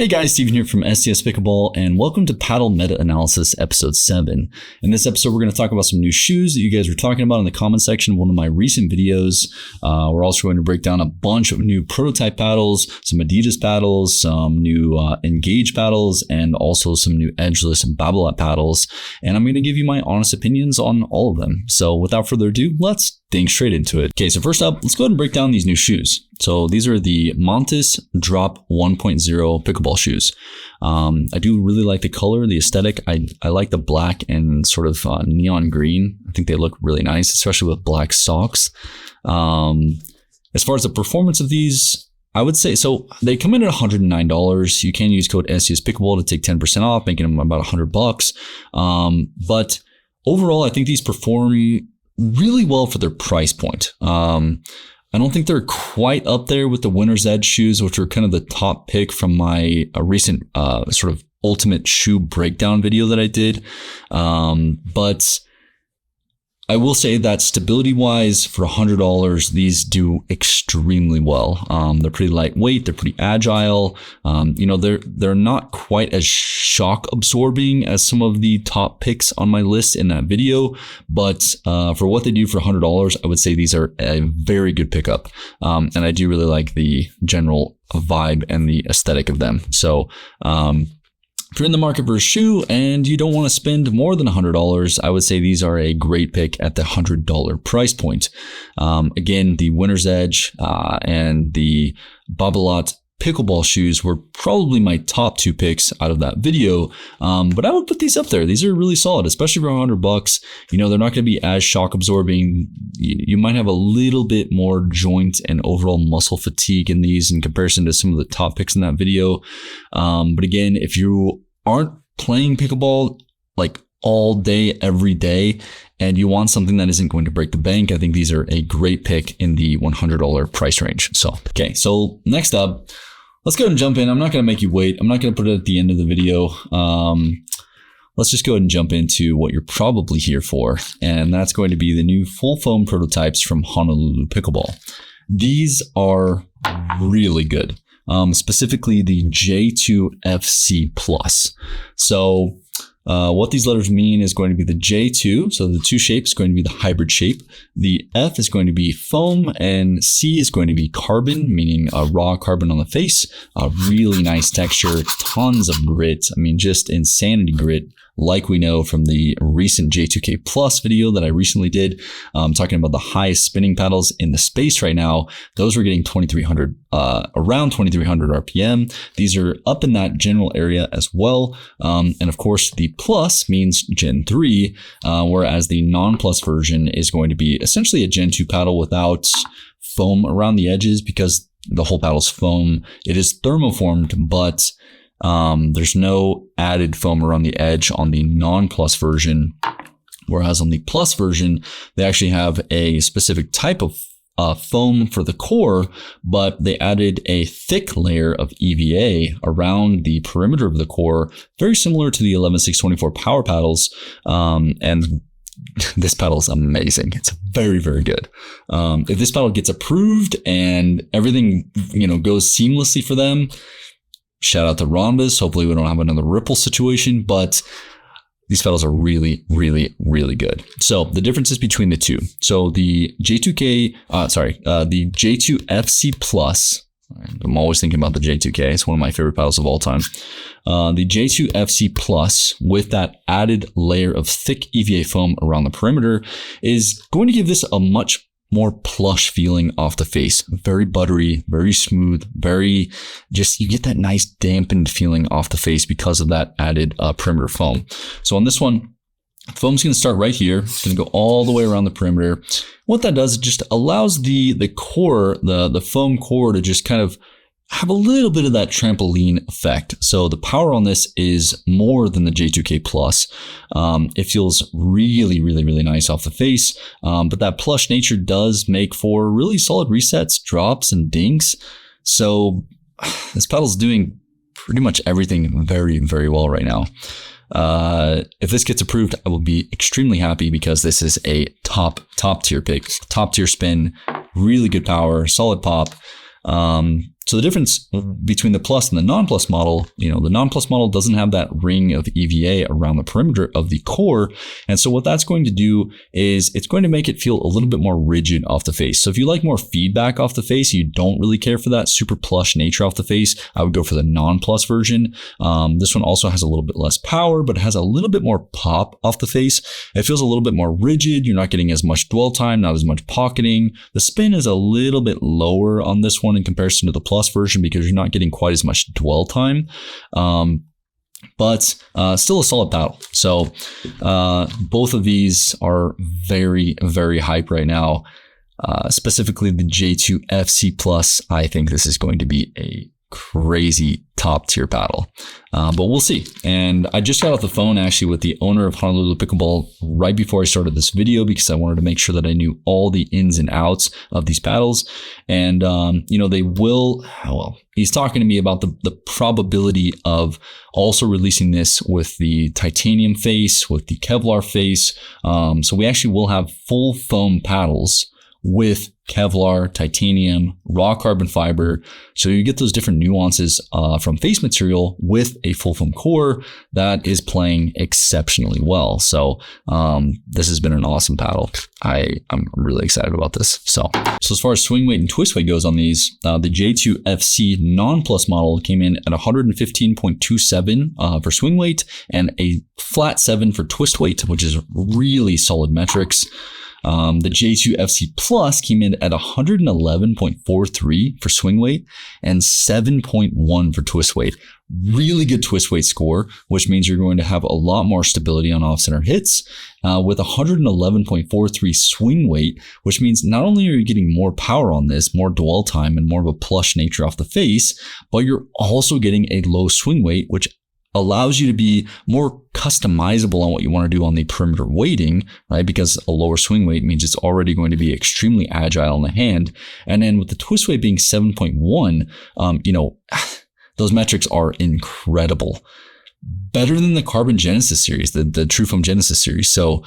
Hey guys, Steven here from STS Pickleball, and welcome to Paddle Meta Analysis Episode 7. In this episode, we're going to talk about some new shoes that you guys were talking about in the comment section of one of my recent videos. We're also going to break down a bunch of new prototype paddles, some Adidas paddles, some new Engage paddles, and also some new edgeless and Babolat paddles. And I'm going to give you my honest opinions on all of them. So without further ado, let's dink straight into it. Okay, so first up, let's go ahead and break down these new shoes. So these are the Montis Drop 1.0 pickleball shoes. I do really like the color, the aesthetic. I like the black and sort of neon green. I think they look really nice, especially with black socks. As far as the performance of these, I would say, so they come in at $109. You can use code STS Pickleball to take 10% off, making them about $100. But overall, I think these perform really well for their price point. I don't think they're quite up there with the Winner's Edge shoes, which were kind of the top pick from my recent sort of ultimate shoe breakdown video that I did. But I will say that stability-wise, for $100, these do extremely well. They're pretty lightweight. They're pretty agile. They're not quite as shock-absorbing as some of the top picks on my list in that video. But for what they do for $100, I would say these are a very good pickup. And I do really like the general vibe and the aesthetic of them. So if you're in the market for a shoe and you don't want to spend more than $100, I would say these are a great pick at the $100 price point. Again, the Winner's Edge and the Babolat pickleball shoes were probably my top two picks out of that video. But I would put these up there. These are really solid, especially for $100. You know, they're not going to be as shock absorbing. You might have a little bit more joint and overall muscle fatigue in these in comparison to some of the top picks in that video. But again, if you aren't playing pickleball like all day, every day, and you want something that isn't going to break the bank, I think these are a great pick in the $100 price range. So next up, let's go ahead and jump in. I'm not going to make you wait. I'm not going to put it at the end of the video. Let's just go ahead and jump into what you're probably here for, and that's going to be the new full foam prototypes from Honolulu Pickleball. These are really good, specifically the J2FC Plus. So what these letters mean is going to be the J2, so the two shapes going to be the hybrid shape. The F is going to be foam, and C is going to be carbon, meaning raw carbon on the face. Really nice texture, tons of grit. I mean, just insanity grit, like we know from the recent J2K Plus video that I recently did, talking about the highest spinning paddles in the space right now. Those were getting 2,300, around 2,300 RPM. These are up in that general area as well. And of course, the Plus means Gen 3, whereas the non-Plus version is going to be essentially a Gen 2 paddle without foam around the edges, because the whole paddle's foam. It is thermoformed, but there's no added foam around the edge on the non-Plus version, whereas on the Plus version, they actually have a specific type of foam for the core, but they added a thick layer of EVA around the perimeter of the core, very similar to the 11.624 power paddles. And this paddle is amazing. It's very, very good. If this paddle gets approved and everything, goes seamlessly for them, shout out to Rhombus. Hopefully we don't have another Ripple situation, but these paddles are really, really, really good. So the differences between the two. So the the J2FC Plus, I'm always thinking about the J2K. It's one of my favorite paddles of all time. The J2FC Plus, with that added layer of thick EVA foam around the perimeter, is going to give this a much more plush feeling off the face. Very buttery, very smooth, very you get that nice dampened feeling off the face because of that added perimeter foam. So on this one, foam's going to start right here. It's going to go all the way around the perimeter. What that does, it just allows the core, the foam core, to just kind of have a little bit of that trampoline effect. So the power on this is more than the J2K Plus. It feels really, really, really nice off the face. But that plush nature does make for really solid resets, drops, and dinks. So this paddle's doing pretty much everything very, very well right now. If this gets approved, I will be extremely happy, because this is a top tier pick, top tier spin, really good power, solid pop. So the difference between the Plus and the non-Plus model, the non-Plus model doesn't have that ring of EVA around the perimeter of the core. And so what that's going to do is it's going to make it feel a little bit more rigid off the face. So if you like more feedback off the face, you don't really care for that super plush nature off the face, I would go for the non-Plus version. This one also has a little bit less power, but it has a little bit more pop off the face. It feels a little bit more rigid. You're not getting as much dwell time, not as much pocketing. The spin is a little bit lower on this one in comparison to the Plus version because you're not getting quite as much dwell time. But still a solid paddle. So both of these are very, very hype right now. Specifically the J2FC Plus. I think this is going to be a crazy top tier paddle, but we'll see. And I just got off the phone actually with the owner of Honolulu Pickleball right before I started this video because I wanted to make sure that I knew all the ins and outs of these paddles. And they will, he's talking to me about the probability of also releasing this with the titanium face, with the Kevlar face. So we actually will have full foam paddles with Kevlar, titanium, raw carbon fiber. So you get those different nuances from face material with a full foam core that is playing exceptionally well. So this has been an awesome paddle. I'm really excited about this. So as far as swing weight and twist weight goes on these, the J2FC non-Plus model came in at 115.27 for swing weight and a flat 7 for twist weight, which is really solid metrics. The J2FC Plus came in at 111.43 for swing weight and 7.1 for twist weight. Really good twist weight score, which means you're going to have a lot more stability on off-center hits with 111.43 swing weight, which means not only are you getting more power on this, more dwell time, and more of a plush nature off the face, but you're also getting a low swing weight, which allows you to be more customizable on what you want to do on the perimeter weighting, right? Because a lower swing weight means it's already going to be extremely agile in the hand. And then with the twist weight being 7.1, those metrics are incredible. Better than the Carbon Genesis series, the True Foam Genesis series. So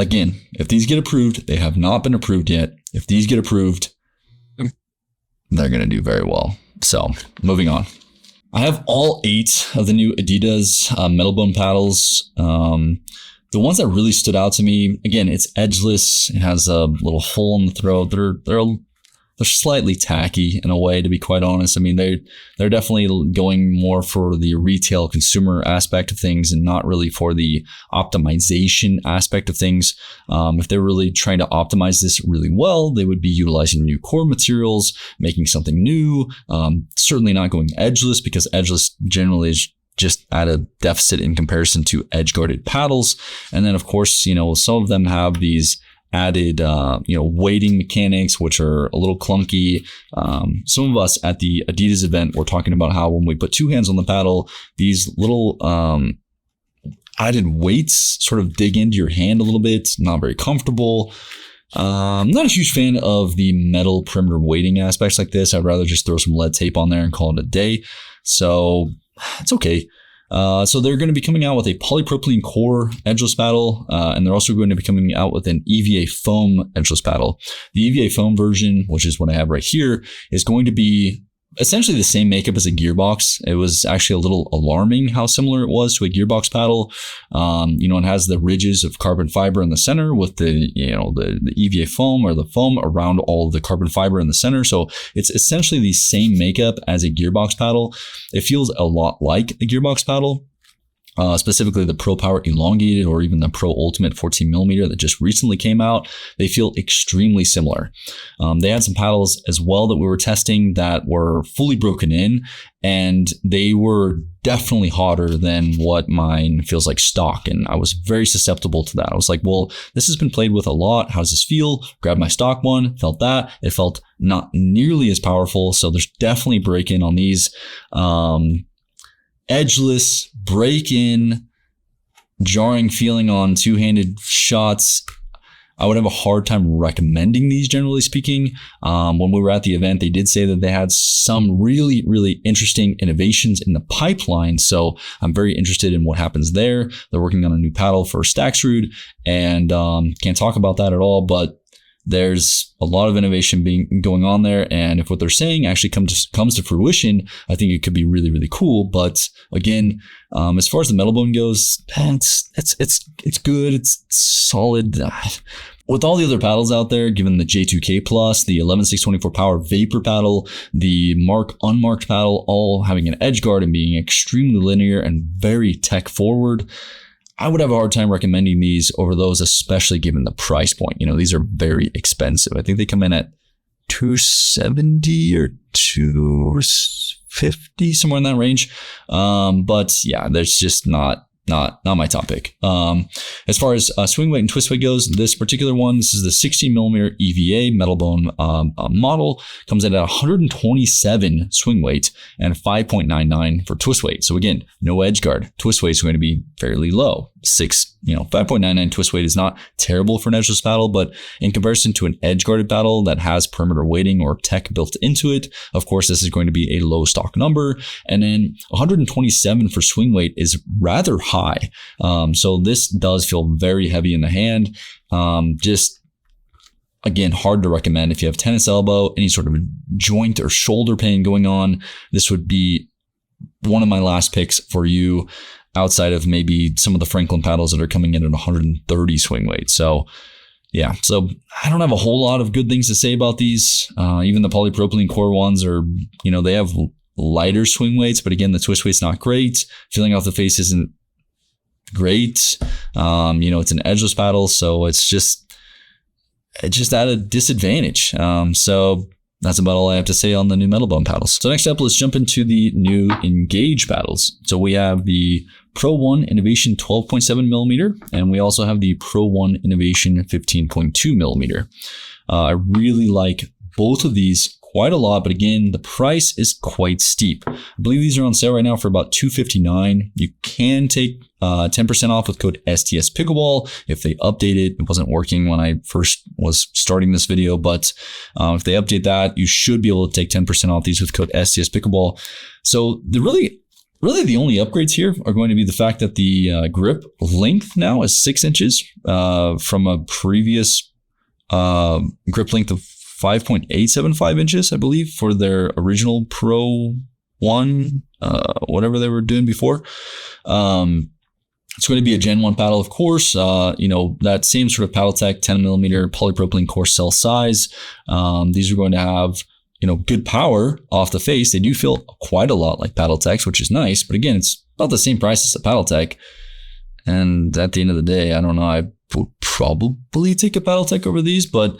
again, if these get approved, they have not been approved yet. If these get approved, they're going to do very well. So moving on. I have all 8 of the new Adidas Metalbone paddles. The ones that really stood out to me, again, it's edgeless. It has a little hole in the throat. They're slightly tacky in a way, to be quite honest. I mean, they're definitely going more for the retail consumer aspect of things and not really for the optimization aspect of things. If they're really trying to optimize this really well, they would be utilizing new core materials, making something new, certainly not going edgeless because edgeless generally is just at a deficit in comparison to edge guarded paddles. And then of course, some of them have these added, weighting mechanics, which are a little clunky. Some of us at the Adidas event were talking about how when we put 2 hands on the paddle, these little added weights sort of dig into your hand a little bit. Not very comfortable. I'm not a huge fan of the metal perimeter weighting aspects like this. I'd rather just throw some lead tape on there and call it a day. So it's okay. So they're going to be coming out with a polypropylene core edgeless paddle, and they're also going to be coming out with an EVA foam edgeless paddle. The EVA foam version, which is what I have right here, is going to be essentially the same makeup as a gearbox. It was actually a little alarming how similar it was to a gearbox paddle. It has the ridges of carbon fiber in the center with the EVA foam or the foam around all of the carbon fiber in the center. So it's essentially the same makeup as a gearbox paddle. It feels a lot like a gearbox paddle. Specifically the Pro Power Elongated or even the Pro Ultimate 14mm that just recently came out. They feel extremely similar. They had some paddles as well that we were testing that were fully broken in, and they were definitely hotter than what mine feels like stock. And I was very susceptible to that. I was like, well, this has been played with a lot. How does this feel? Grabbed my stock one, felt that. It felt not nearly as powerful. So there's definitely break-in on these. Edgeless, break-in, jarring feeling on two-handed shots. I would have a hard time recommending these, generally speaking. When we were at the event, they did say that they had some really, really interesting innovations in the pipeline. So I'm very interested in what happens there. They're working on a new paddle for Staxrud, and can't talk about that at all, but there's a lot of innovation going on there. And if what they're saying actually comes to fruition, I think it could be really, really cool. But again, as far as the Metalbone goes, it's good. It's solid. With all the other paddles out there, given the J2K Plus, the 11624 Power Vapor paddle, the unmarked paddle, all having an edge guard and being extremely linear and very tech forward, I would have a hard time recommending these over those, especially given the price point. You know, these are very expensive. I think they come in at $270 or $250, somewhere in that range. But yeah, there's just not my top pick. As far as swing weight and twist weight goes, this particular one, this is the 16mm EVA Metalbone model, comes in at 127 swing weight and 5.99 for twist weight. So again, no edge guard. Twist weight is going to be fairly low. 5.99 twist weight is not terrible for an edgeless paddle, but in comparison to an edge guarded paddle that has perimeter weighting or tech built into it, of course, this is going to be a low stock number. And then 127 for swing weight is rather high. So this does feel very heavy in the hand. Just again, hard to recommend if you have tennis elbow, any sort of joint or shoulder pain going on. This would be one of my last picks for you, outside of maybe some of the Franklin paddles that are coming in at 130 swing weight. So yeah, so I don't have a whole lot of good things to say about these. Even the polypropylene core ones are, they have lighter swing weights, but again, the twist weight's not great. Feeling off the face isn't great. It's an edgeless paddle, so it's just at a disadvantage. So that's about all I have to say on the new Metalbone paddles. So next up, let's jump into the new Engage paddles. So we have the Pro 1 Innovation 12.7mm, and we also have the Pro 1 Innovation 15.2mm. I really like both of these quite a lot, but again, the price is quite steep. I believe these are on sale right now for about $259. You can take 10% off with code STS Pickleball. If they update it, it wasn't working when I first was starting this video, but if they update that, you should be able to take 10% off these with code STS Pickleball. So really the only upgrades here are going to be the fact that the grip length now is 6 inches from a previous grip length of 5.875 inches, I believe, for their original Pro 1, whatever they were doing before. It's going to be a Gen 1 paddle, of course. That same sort of paddle tech, 10mm polypropylene core cell size. These are going to have, good power off the face. They do feel quite a lot like paddle techs, which is nice. But again, it's about the same price as a paddle tech. And at the end of the day, I don't know, I would probably take a paddle tech over these, but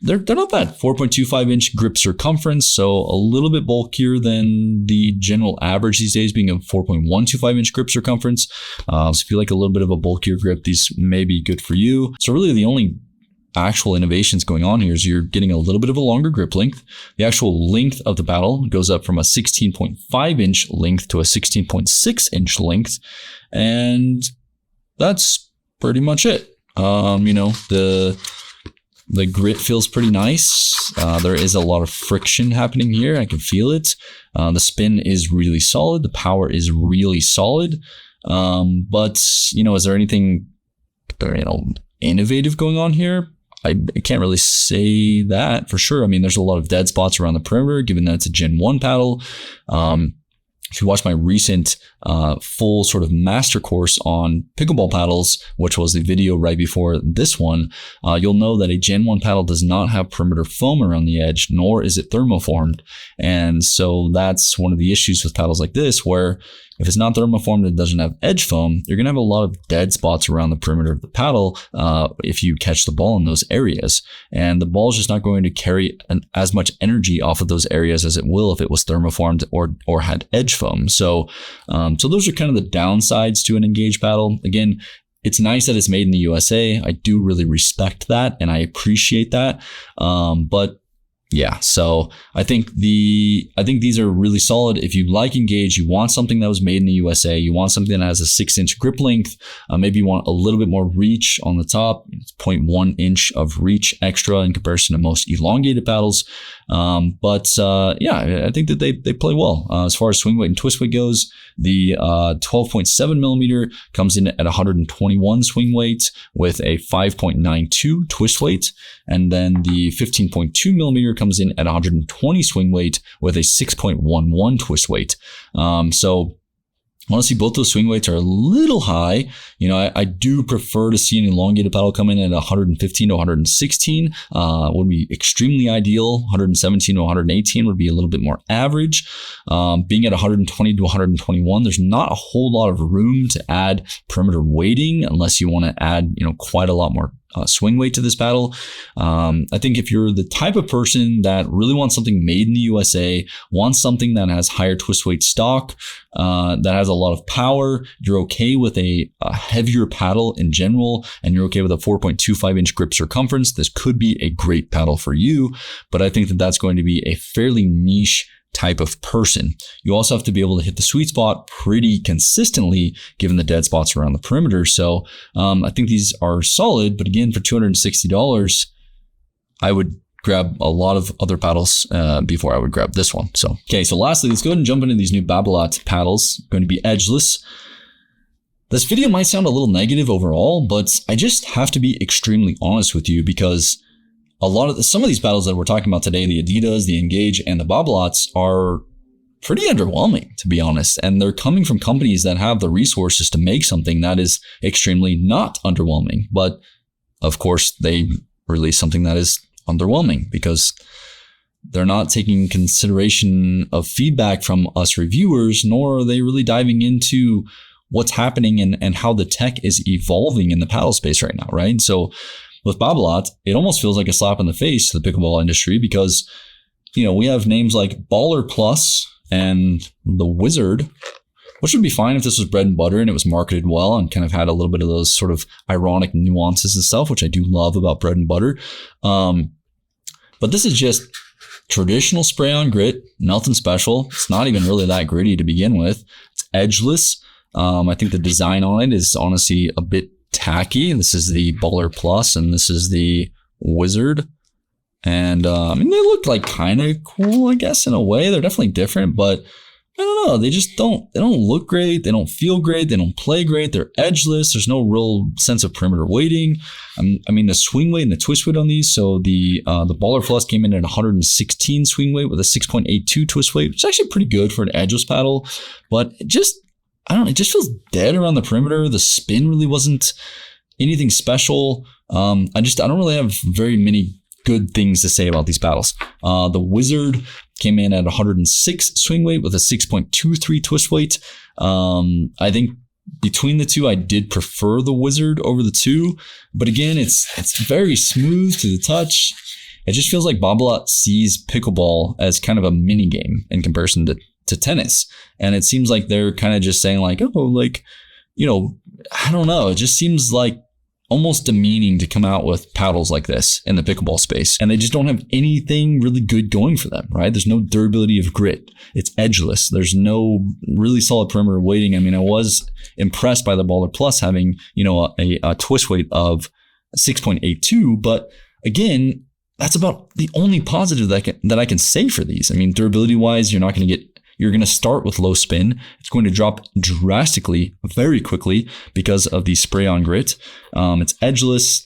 they're not bad. 4.25 inch grip circumference, so a little bit bulkier than the general average these days, being a 4.125 inch grip circumference. So if you like a little bit of a bulkier grip, these may be good for you. So really the only actual innovations going on here is you're getting a little bit of a longer grip length. The actual length of the paddle goes up from a 16.5 inch length to a 16.6 inch length. And that's pretty much it. The grit feels pretty nice. There is a lot of friction happening here. I can feel it. The spin is really solid. The power is really solid. But, is there anything, innovative going on here? I can't really say that for sure. I mean, there's a lot of dead spots around the perimeter, given that it's a Gen 1 paddle. If you watch my recent full sort of master course on pickleball paddles, which was the video right before this one, you'll know that a Gen 1 paddle does not have perimeter foam around the edge, nor is it thermoformed. And so that's one of the issues with paddles like this, where if it's not thermoformed and it doesn't have edge foam, you're going to have a lot of dead spots around the perimeter of the paddle if you catch the ball in those areas. And the ball is just not going to carry as much energy off of those areas as it will if it was thermoformed or had edge foam. So those are kind of the downsides to an Engage paddle. Again, it's nice that it's made in the USA. I do really respect that and I appreciate that. But Yeah, so I think these are really solid. If you like Engage, you want something that was made in the USA, you want something that has a 6-inch grip length, maybe you want a little bit more reach on the top. It's 0.1 inch of reach extra in comparison to most elongated paddles. Yeah, I think that they play well. As far as swing weight and twist weight goes, the 12.7 millimeter comes in at 121 swing weight with a 5.92 twist weight, and then the 15.2 millimeter comes in at 120 swing weight with a 6.11 twist weight. So honestly, both those swing weights are a little high. You know, I do prefer to see an elongated paddle come in at 115 to 116. Would be extremely ideal. 117 to 118 would be a little bit more average. Being at 120 to 121, there's not a whole lot of room to add perimeter weighting unless you want to add, you know, quite a lot more swing weight to this paddle. I think if you're the type of person that really wants something made in the USA, wants something that has higher twist weight stock, that has a lot of power, you're okay with a heavier paddle in general, and you're okay with a 4.25 inch grip circumference, this could be a great paddle for you. But I think that that's going to be a fairly niche type of person. You also have to be able to hit the sweet spot pretty consistently given the dead spots around the perimeter. So I think these are solid, but again, for $260, I would grab a lot of other paddles before I would grab this one. So, okay, so lastly, let's go ahead and jump into these new Babolat paddles. Going to be edgeless. This video might sound a little negative overall, but I just have to be extremely honest with you because some of these paddles that we're talking about today, the Adidas, the Engage, and the Babolats, are pretty underwhelming, to be honest. And they're coming from companies that have the resources to make something that is extremely not underwhelming. But of course, they release something that is underwhelming because they're not taking consideration of feedback from us reviewers, nor are they really diving into what's happening and how the tech is evolving in the paddle space right now, right? So with Babolat, it almost feels like a slap in the face to the pickleball industry because, you know, we have names like BALLR Plus and the Wizard, which would be fine if this was bread and butter and it was marketed well and kind of had a little bit of those sort of ironic nuances and stuff, which I do love about bread and butter. But this is just traditional spray-on grit, nothing special. It's not even really that gritty to begin with. It's edgeless. I think the design on it is honestly a bit tacky. This is the BALLR Plus and this is the Wizard. And I mean, they look like kind of cool, I guess, in a way. They're definitely different, but I don't know. They don't look great. They don't feel great. They don't play great. They're edgeless. There's no real sense of perimeter weighting. I mean, the swing weight and the twist weight on these. So the BALLR Plus came in at 116 swing weight with a 6.82 twist weight, which is actually pretty good for an edgeless paddle. But it just feels dead around the perimeter. The spin really wasn't anything special. I don't really have very many good things to say about these paddles. The Wizard came in at 106 swing weight with a 6.23 twist weight. I think between the two, I did prefer the Wizard over the two. But again, it's very smooth to the touch. It just feels like Babolat sees pickleball as kind of a mini game in comparison to tennis. And it seems like they're kind of just saying like, oh, like, you know, I don't know. It just seems like almost demeaning to come out with paddles like this in the pickleball space. And they just don't have anything really good going for them, right? There's no durability of grit. It's edgeless. There's no really solid perimeter weighting. I mean, I was impressed by the BALLR Plus having, you know, a twist weight of 6.82, but again, that's about the only positive that I can say for these. I mean, durability wise, you're going to start with low spin. It's going to drop drastically very quickly because of the spray on grit. It's edgeless.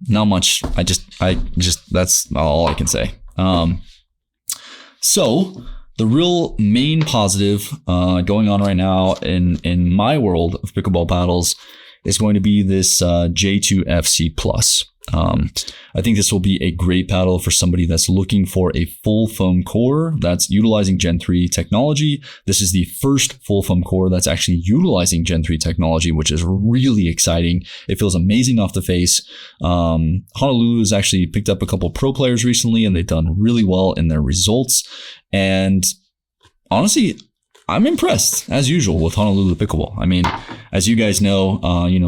Not much. That's all I can say. So the real main positive going on right now in my world of pickleball paddles is going to be this J2FC Plus. I think this will be a great paddle for somebody that's looking for a full foam core that's utilizing Gen 3 technology. This is the first full foam core that's actually utilizing Gen 3 technology, which is really exciting. It feels amazing off the face. Honolulu has actually picked up a couple pro players recently, and they've done really well in their results. And honestly, I'm impressed as usual with Honolulu Pickleball. I mean, as you guys know,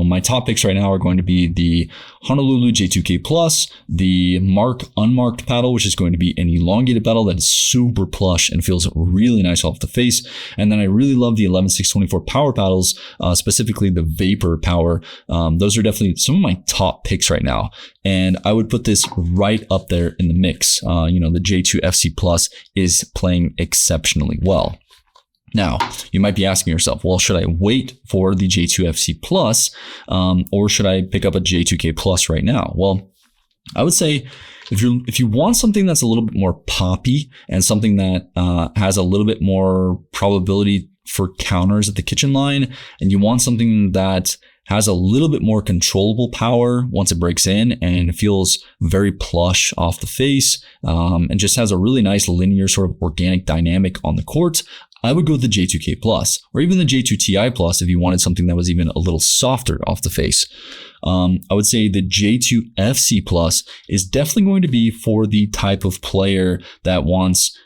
my top picks right now are going to be the Honolulu J2K Plus, the unmarked paddle, which is going to be an elongated paddle that is super plush and feels really nice off the face. And then I really love the 11-6-24 power paddles, specifically the Vapor Power. Those are definitely some of my top picks right now. And I would put this right up there in the mix. The J2FC Plus is playing exceptionally well. Now, you might be asking yourself, well, should I wait for the J2FC Plus, or should I pick up a J2K Plus right now? Well, I would say if you want something that's a little bit more poppy and something that has a little bit more probability for counters at the kitchen line, and you want something that has a little bit more controllable power once it breaks in and feels very plush off the face, and just has a really nice linear sort of organic dynamic on the court, I would go with the J2K Plus, or even the J2TI Plus if you wanted something that was even a little softer off the face. I would say the J2FC Plus is definitely going to be for the type of player that wants,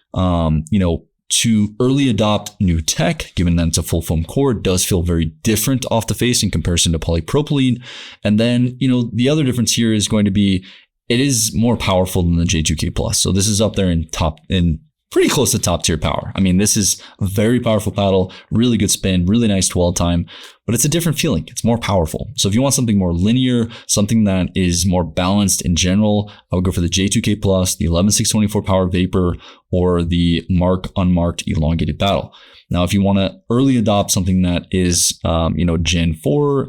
to early adopt new tech, given that it's a full foam core. It does feel very different off the face in comparison to polypropylene. And then, the other difference here is going to be, it is more powerful than the J2K Plus. So this is up there in pretty close to top tier power. I mean, this is a very powerful paddle, really good spin, really nice dwell time, but it's a different feeling. It's more powerful. So if you want something more linear, something that is more balanced in general, I would go for the J2K Plus, the 11-6-24 power Vapor, or the unmarked elongated paddle. Now, if you want to early adopt something that is, Gen 4,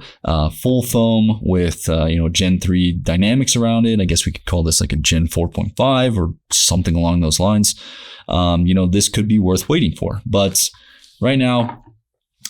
full foam with, Gen 3 dynamics around it, I guess we could call this like a Gen 4.5 or something along those lines. This could be worth waiting for. But right now,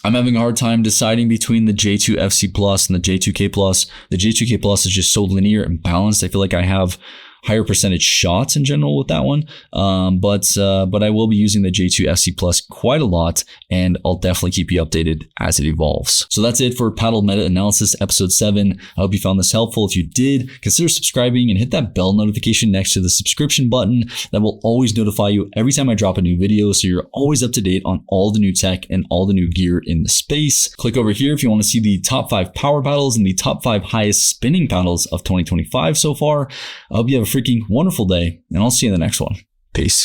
I'm having a hard time deciding between the J2FC Plus and the J2K Plus. The J2K Plus is just so linear and balanced. I feel like I have higher percentage shots in general with that one. But I will be using the J2FC Plus quite a lot, and I'll definitely keep you updated as it evolves. So that's it for Paddle Meta Analysis episode 7. I hope you found this helpful. If you did, consider subscribing and hit that bell notification next to the subscription button. That will always notify you every time I drop a new video, so you're always up to date on all the new tech and all the new gear in the space. Click over here if you want to see the top 5 power paddles and the top 5 highest spinning paddles of 2025 so far. I hope you have a freaking wonderful day, and I'll see you in the next one. Peace.